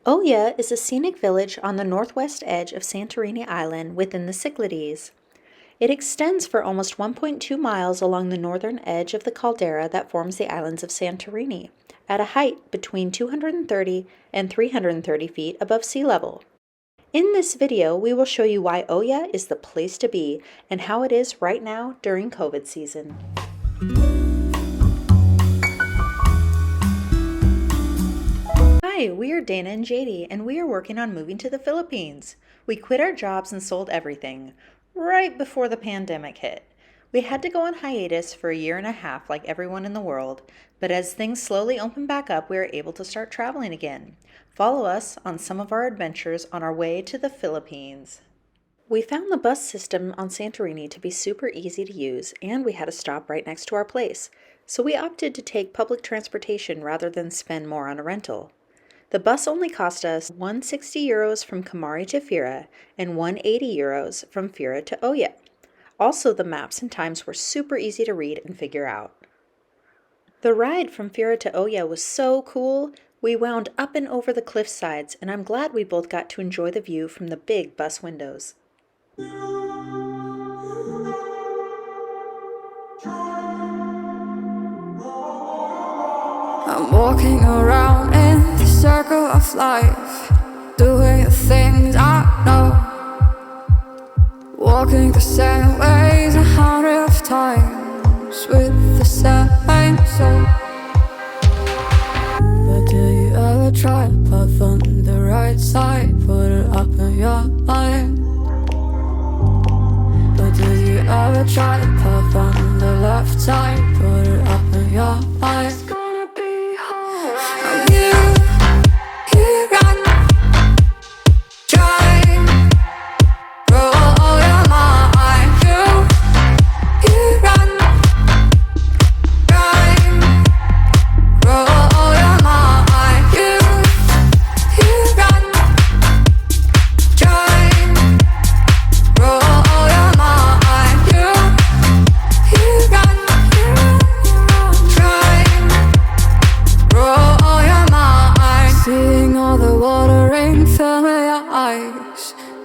OIA is a scenic village on the northwest edge of Santorini Island within the Cyclades. It extends for almost 1.2 miles along the northern edge of the caldera that forms the islands of Santorini, at a height between 230 and 330 feet above sea level. In this video, we will show you why OIA is the place to be and how it is right now during COVID season. Hi, we are Dana and JD, and we are working on moving to the Philippines. We quit our jobs and sold everything right before the pandemic hit. We had to go on hiatus for a year and a half like everyone in the world, but as things slowly open back up, we are able to start traveling again. Follow us on some of our adventures on our way to the Philippines. We found the bus system on Santorini to be super easy to use, and we had a stop right next to our place, so we opted to take public transportation rather than spend more on a rental. The bus only cost us €160 from Kamari to Fira and €180 from Fira to OIA. Also, the maps and times were super easy to read and figure out. The ride from Fira to OIA was so cool. We wound up and over the cliff sides, and I'm glad we both got to enjoy the view from the big bus windows. I'm walking around in the circle of life, doing the things I know, walking the same ways 100 times with the same soul. But do you ever try to path on the right side, put it up in your mind? But do you ever try to path on the left side, put it up in your mind?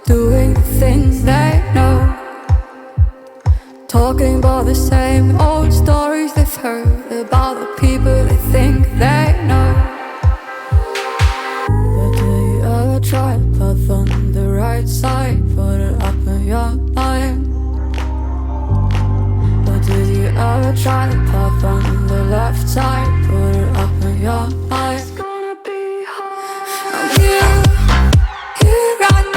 Doing the things they know, talking about the same old stories they've heard about the people they think they know. But do you ever try to path on the right side, put it up in your mind? But do you ever try to path on the left side, put it up in your mind? It's gonna be hard. You run.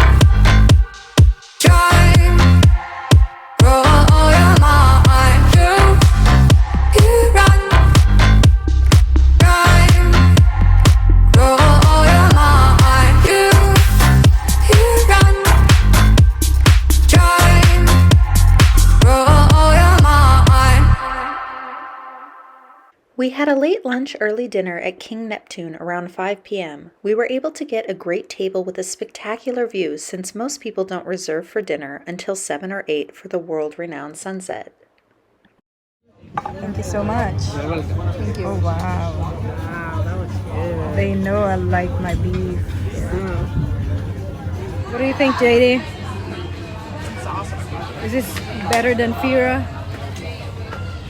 We had a late lunch, early dinner at King Neptune around 5 p.m. We were able to get a great table with a spectacular view since most people don't reserve for dinner until 7 or 8 for the world-renowned sunset. Thank you so much. You're welcome. Thank you. Oh, wow. Wow, that was good. They know I like my beef. Mm. What do you think, JD? It's awesome. Is this better than Fira?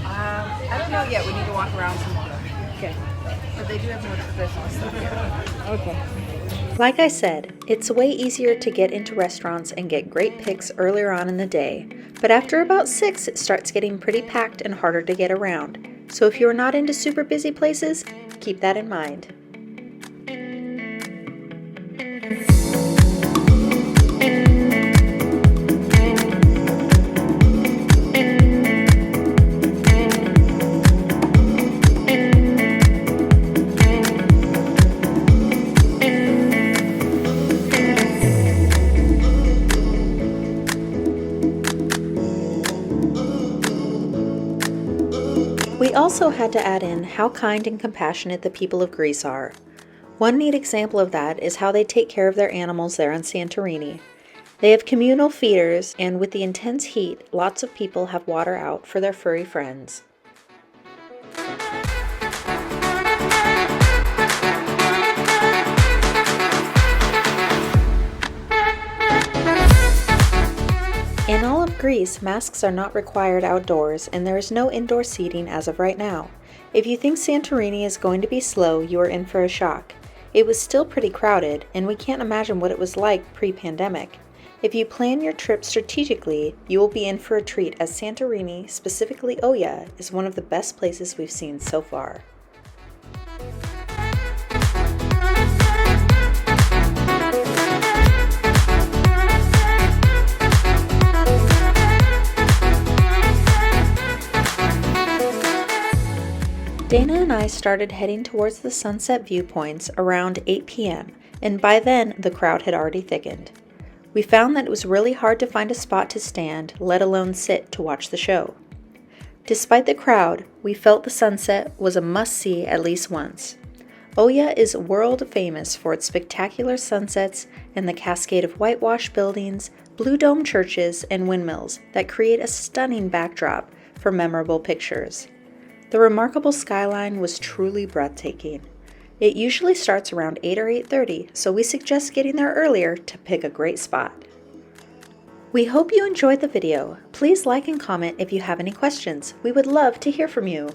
I don't know yet. We need to walk around some more. Okay. But they do have more traditional stuff here. Okay. Like I said, it's way easier to get into restaurants and get great picks earlier on in the day, but after about 6 it starts getting pretty packed and harder to get around. So if you're not into super busy places, keep that in mind. We also had to add in how kind and compassionate the people of Greece are. One neat example of that is how they take care of their animals there on Santorini. They have communal feeders, and with the intense heat, lots of people have water out for their furry friends. Greece, masks are not required outdoors and there is no indoor seating as of right now. If you think Santorini is going to be slow, you are in for a shock. It was still pretty crowded, and we can't imagine what it was like pre-pandemic. If you plan your trip strategically, you will be in for a treat as Santorini, specifically OIA, is one of the best places we've seen so far. Dana and I started heading towards the sunset viewpoints around 8 p.m., and by then the crowd had already thickened. We found that it was really hard to find a spot to stand, let alone sit to watch the show. Despite the crowd, we felt the sunset was a must-see at least once. OIA is world famous for its spectacular sunsets and the cascade of whitewashed buildings, blue dome churches, and windmills that create a stunning backdrop for memorable pictures. The remarkable skyline was truly breathtaking. It usually starts around 8 or 8:30, so we suggest getting there earlier to pick a great spot. We hope you enjoyed the video. Please like and comment if you have any questions. We would love to hear from you.